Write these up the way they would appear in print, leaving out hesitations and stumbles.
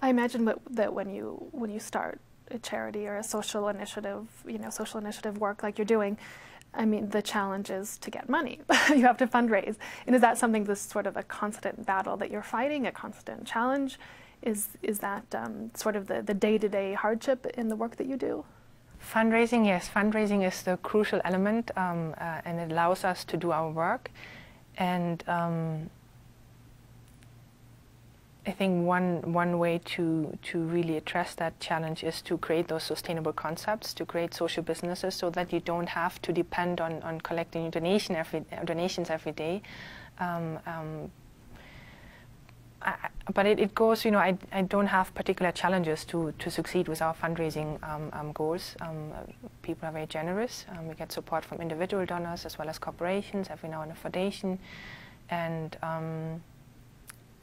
I imagine that when you start a charity or a social initiative, social initiative work like you're doing, I mean, the challenge is to get money. You have to fundraise. And is that something that's sort of a constant battle that you're fighting, a constant challenge? Is that sort of the day-to-day hardship in the work that you do? Fundraising, yes. Fundraising is the crucial element, and it allows us to do our work. And I think one way to really address that challenge is to create those sustainable concepts, to create social businesses so that you don't have to depend on collecting donations every day. But it goes, I don't have particular challenges to succeed with our fundraising goals. People are very generous. We get support from individual donors as well as corporations, every now and a foundation.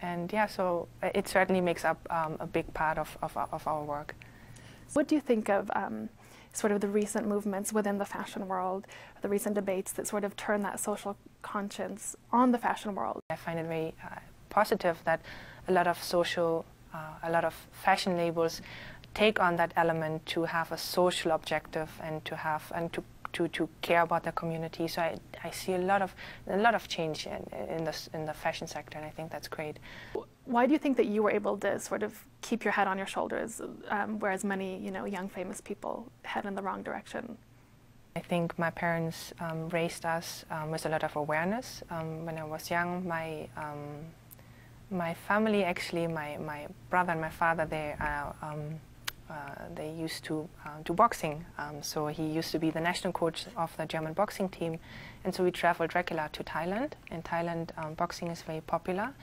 And yeah, so it certainly makes up a big part of our work. What do you think of sort of the recent movements within the fashion world, the recent debates that sort of turn that social conscience on the fashion world? I find it very positive that a lot of fashion labels take on that element to have a social objective and to care about the community. So I see a lot of change in the fashion sector, and I think that's great. Why do you think that you were able to sort of keep your head on your shoulders, whereas many young famous people head in the wrong direction? I think my parents raised us with a lot of awareness. When I was young, my family, actually, my brother and my father, they used to do boxing. So he used to be the national coach of the German boxing team. And so we traveled regular to Thailand. In Thailand, boxing is very popular.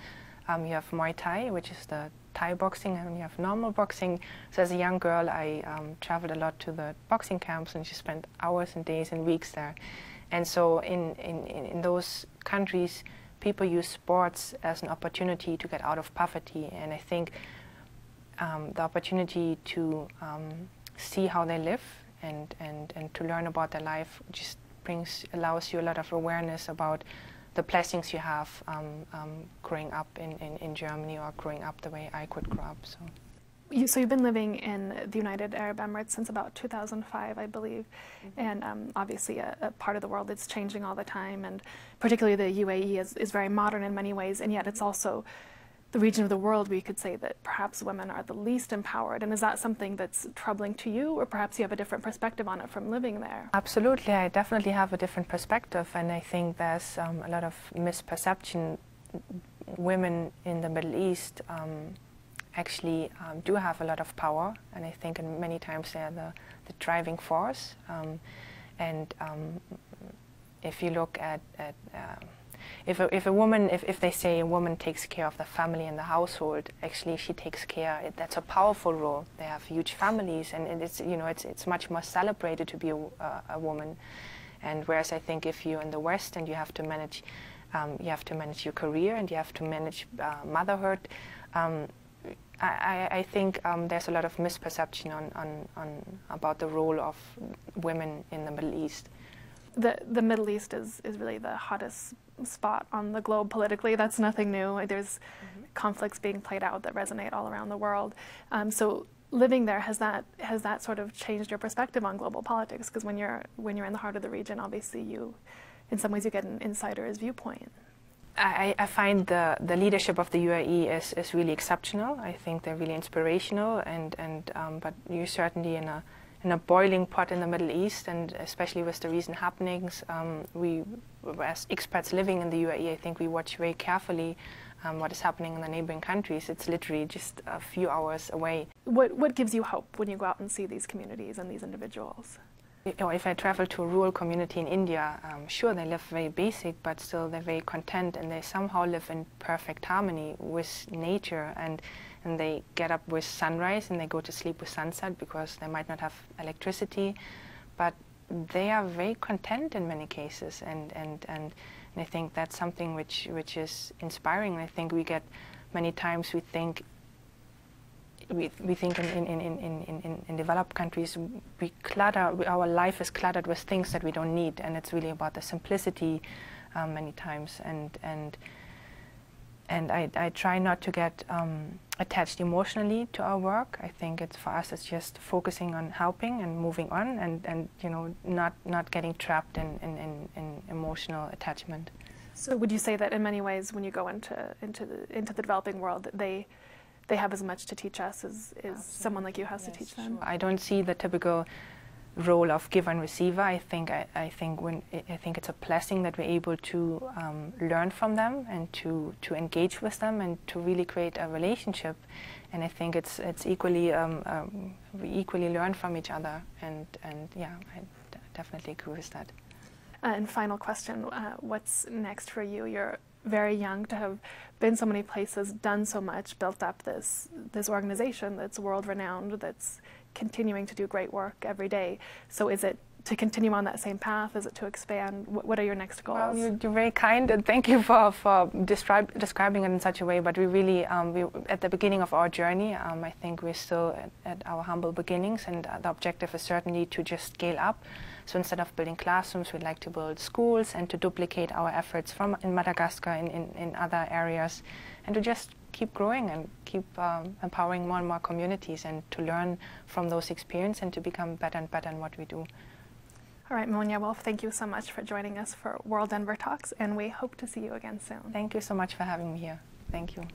You have Muay Thai, which is the Thai boxing, and you have normal boxing. So as a young girl, I traveled a lot to the boxing camps and just spent hours and days and weeks there. And so in those countries, people use sports as an opportunity to get out of poverty. And I think the opportunity to see how they live and to learn about their life just allows you a lot of awareness about the blessings you have growing up in Germany, or growing up the way I could grow up. So you've been living in the United Arab Emirates since about 2005, I believe, and obviously a part of the world that's changing all the time, and particularly the UAE is very modern in many ways, and yet it's also the region of the world where you could say that perhaps women are the least empowered. And is that something that's troubling to you, or perhaps you have a different perspective on it from living there? Absolutely, I definitely have a different perspective, and I think there's a lot of misperception. Women in the Middle East actually do have a lot of power, and I think many times they're the driving force. If you look at if they say a woman takes care of the family and the household, actually she takes care. That's a powerful role. They have huge families, and it's much more celebrated to be a woman. And whereas I think if you're in the West and you have to manage your career and you have to manage motherhood. I think there's a lot of misperception about the role of women in the Middle East. The Middle East is really the hottest spot on the globe politically. That's nothing new. There's conflicts being played out that resonate all around the world. So living there, has that sort of changed your perspective on global politics? Because when you're in the heart of the region, obviously in some ways you get an insider's viewpoint. I find the leadership of the UAE is really exceptional. I think they're really inspirational, but you're certainly in a boiling pot in the Middle East, and especially with the recent happenings, we, as expats living in the UAE, I think we watch very carefully what is happening in the neighboring countries. It's literally just a few hours away. What gives you hope when you go out and see these communities and these individuals? If I travel to a rural community in India, sure, they live very basic, but still they're very content, and they somehow live in perfect harmony with nature, and they get up with sunrise and they go to sleep with sunset, because they might not have electricity, but they are very content in many cases, and I think that's something which is inspiring. I think we get many times we think in developed countries, our life is cluttered with things that we don't need, and it's really about the simplicity many times. And I try not to get attached emotionally to our work. I think it's for us, it's just focusing on helping and moving on, and you know, not getting trapped in emotional attachment. So would you say that in many ways, when you go into the developing world, that they have as much to teach us as someone like you has to teach them? Sure. I don't see the typical role of giver and receiver. I think it's a blessing that we're able to learn from them and to engage with them and to really create a relationship. And I think it's equally we equally learn from each other. And yeah, I definitely agree with that. And final question: what's next for you? You're very young to have been so many places, done so much, built up this organization that's world renowned, that's continuing to do great work every day. So is it to continue on that same path? Is it to expand? What are your next goals? Well, you're very kind, and thank you for describing it in such a way. But we really, at the beginning of our journey, I think we're still at our humble beginnings, and the objective is certainly to just scale up. So instead of building classrooms, we'd like to build schools and to duplicate our efforts from in Madagascar in other areas, and to just keep growing and keep empowering more and more communities, and to learn from those experiences and to become better and better in what we do. All right, Monja, well, thank you so much for joining us for WorldDenver Talks, and we hope to see you again soon. Thank you so much for having me here. Thank you.